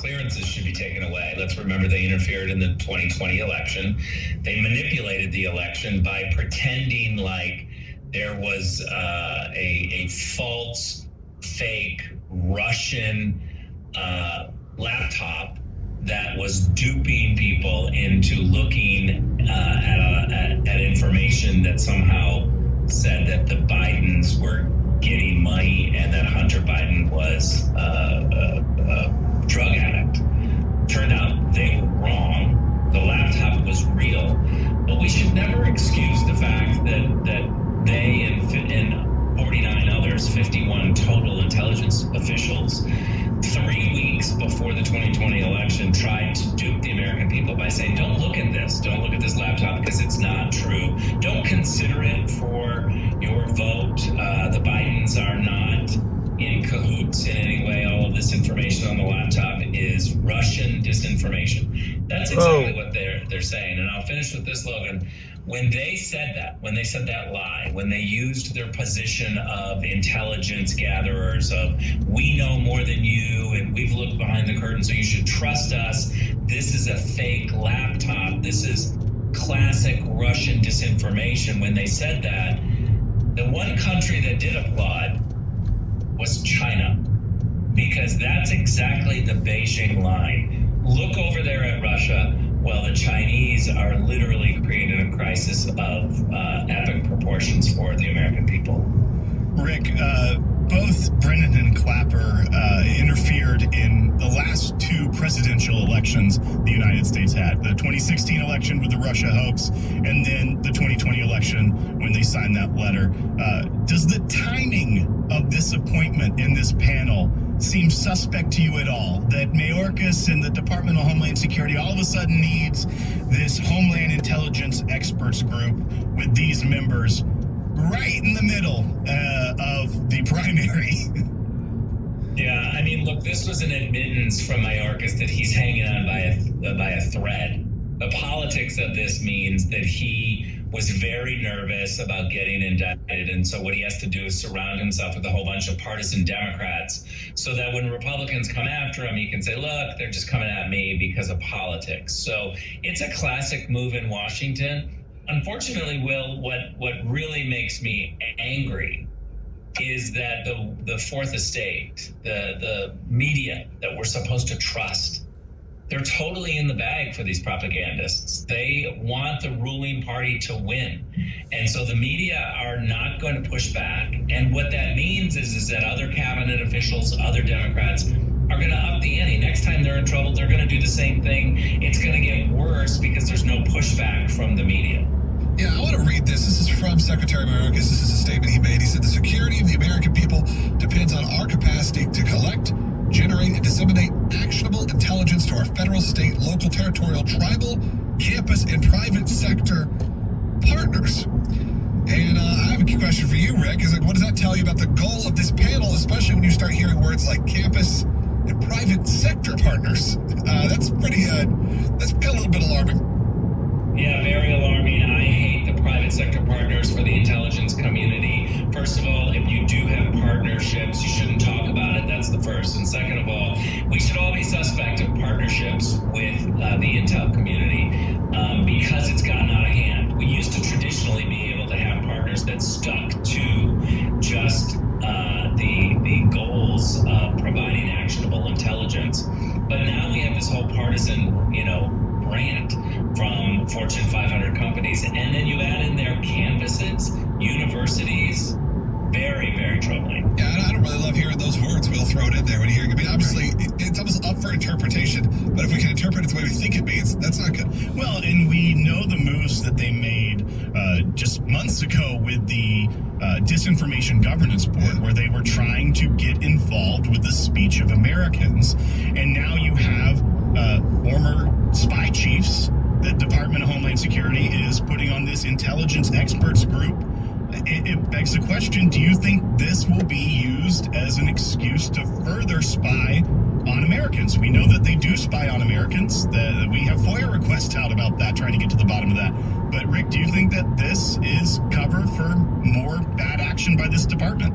clearances should be taken away. Let's remember they interfered in the 2020 election. They manipulated the election by pretending like there was a false, fake Russian laptop that was duping people into looking at information that somehow said that the Bidens were getting money and that Hunter Biden was a drug addict. Turned out they were wrong. The laptop was real, but we should never excuse the fact that they and 49 others, 51 total intelligence officials, 3 weeks before the 2020 election tried to dupe the American people by saying, don't look at this. Don't look at this laptop because it's not true. Don't consider it for your vote. The Bidens are not in cahoots in any way. All of this information on the laptop is Russian disinformation. That's exactly what they're saying. And I'll finish with this, Logan. When they said that lie, when they used their position of intelligence gatherers, of we know more than you and we've looked behind the curtain, so you should trust us. This is a fake laptop. This is classic Russian disinformation. When they said that, the one country that did applaud was China, because that's exactly the Beijing line. Look over there at Russia. Well, the Chinese are literally creating a crisis of epic proportions for the American people. Rick, both Brennan and Clapper interfered in the last two presidential elections the United States had. The 2016 election with the Russia hoax, and then the 2020 election when they signed that letter. Does the timing of this appointment in this panel seem suspect to you at all? That Mayorkas and the Department of Homeland Security all of a sudden needs this Homeland Intelligence Experts Group with these members right in the middle of the primary? Yeah, I mean, look, this was an admittance from Mayorkas that he's hanging on by a thread. The politics of this means that he was very nervous about getting indicted, and so what he has to do is surround himself with a whole bunch of partisan Democrats so that when Republicans come after him, he can say, look, they're just coming at me because of politics. So it's a classic move in Washington. Unfortunately, Will, what really makes me angry is that the fourth estate, the media that we're supposed to trust, they're totally in the bag for these propagandists. They want the ruling party to win. And so the media are not going to push back. And what that means is that other cabinet officials, other Democrats are going to up the ante. Next time they're in trouble, they're going to do the same thing. It's going to get worse because there's no pushback from the media. Yeah, I want to read this. This is from Secretary Mayorkas. This is a statement he made. He said, the security of the American people depends on our capacity to collect, generate, and disseminate actionable intelligence to our federal, state, local, territorial, tribal, campus, and private sector partners. And I have a question for you, Rick. Is like, what does that tell you about the goal of this panel, especially when you start hearing words like campus and private sector partners? That's pretty, that's a little bit alarming. Yeah, very alarming. I hate the private sector partners for the intelligence community. First of all, if you do have partnerships, you shouldn't talk about it. That's the first. And second of all, we should all be suspect of partnerships with the intel community because it's gotten out of hand. We used to traditionally be able to have partners that stuck to just the goals of providing actionable intelligence. But now we have this whole partisan, brand from Fortune 500 companies. And then you add in their campuses, universities. Very, very troubling. Yeah, I don't really love hearing those words. We'll throw it in there when you hear it. I mean, obviously, it's almost up for interpretation, but if we can interpret it the way we think it means, that's not good. Well, and we know the moves that they made just months ago with the Disinformation Governance Board, where they were trying to get involved with the speech of Americans. And now you have former spy chiefs. The Department of Homeland Security is putting on this intelligence experts group. It begs the question, do you think this will be used as an excuse to further spy on Americans? We know that they do spy on Americans. We have FOIA requests out about that, trying to get to the bottom of that. But Rick, do you think that this is cover for more bad action by this department?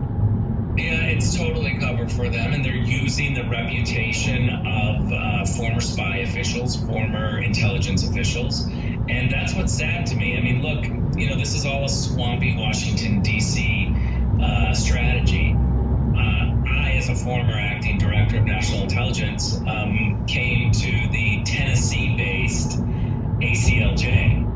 Yeah, it's totally cover for them, and they're using the reputation of former spy officials, former intelligence officials, and that's what's sad to me. I mean, look, this is all a swampy Washington, D.C. Strategy. I, as a former acting director of national intelligence, came to the Tennessee-based ACLJ.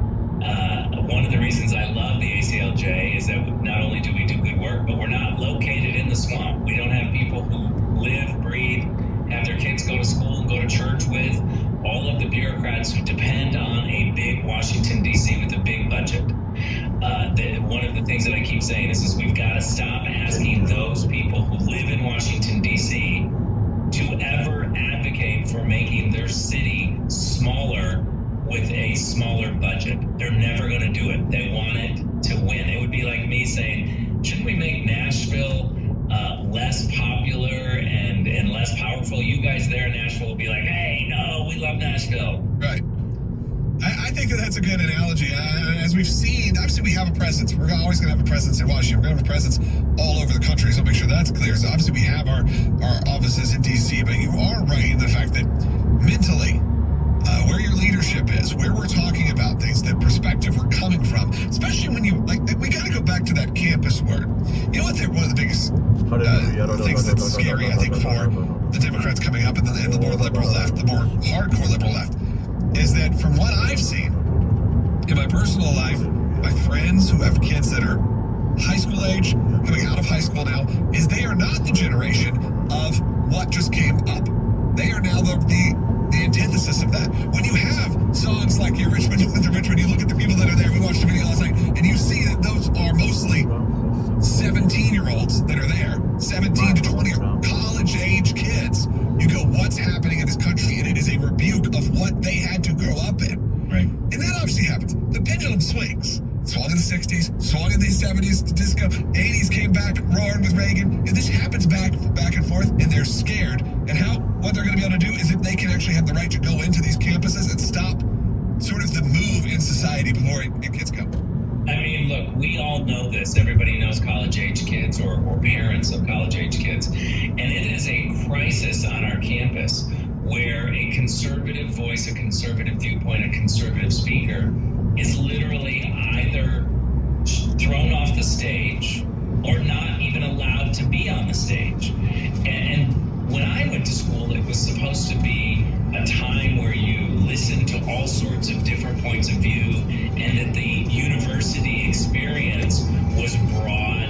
One of the reasons I love the ACLJ is that not only do we do good work, but we're not located in the swamp. We don't have people who live, breathe, have their kids go to school and go to church with. All of the bureaucrats who depend on a big Washington, D.C. with a big budget. One of the things that I keep saying is we've got to stop asking those people who live in Washington, D.C. to ever advocate for making their city smaller with a smaller budget. They're never going to do it. They want it to win. It would be like me saying, shouldn't we make Nashville less popular and less powerful? You guys there in Nashville will be like, hey, no, we love Nashville. Right. I think that's a good analogy. As we've seen, obviously we have a presence. We're always going to have a presence in Washington. We're going to have a presence all over the country, so I'll make sure that's clear. So obviously we have our offices in D.C., but you are right in the fact that mentally, where your leadership is, where we're talking about things, the perspective we're coming from, especially when we got to go back to that campus word. You know what? One of the biggest things that's scary, I think, for the Democrats coming up and the more liberal left, the more hardcore liberal left, is that from what I've seen in my personal life, my friends who have kids that are high school age, coming out of high school now, is they are not the generation of what just came up. They are now the antithesis of that. When you have songs like Your Richmond, you look at the people that are there. We watched a video last night, and you see that those are mostly 17-year-olds that are there, 17 to 20, college-age kids. You go, what's happening in this country? And it is a rebuke of what they had to grow up in. Right. And that obviously happens. The pendulum swings. Swung in the 60s, swung in the 70s, the disco, 80s came back, roaring with Reagan. And this happens back and forth, and they're scared. And what they're going to be able to do is if they can actually have the right to go into these campuses and stop sort of the move in society before it gets going. I mean, look, we all know this. Everybody knows college-age kids or parents of college-age kids. And it is a crisis on our campus where a conservative voice, a conservative viewpoint, a conservative speaker is literally either thrown off the stage or not even allowed to be on the stage. And when I went to school, it was supposed to be a time where you listen to all sorts of different points of view, and that the university experience was broad,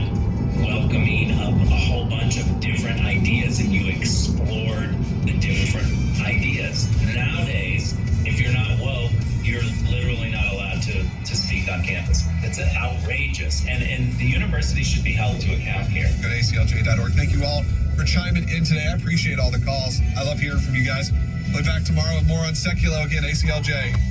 welcoming of a whole bunch of different ideas, and you explored the different ideas. Nowadays, if you're not woke, you're literally not allowed to speak on campus. It's outrageous, and the university should be held to account here. Go to aclj.org. Thank you all for chiming in today. I appreciate all the calls. I love hearing from you guys. We'll be back tomorrow with more on Seculo. Again, ACLJ.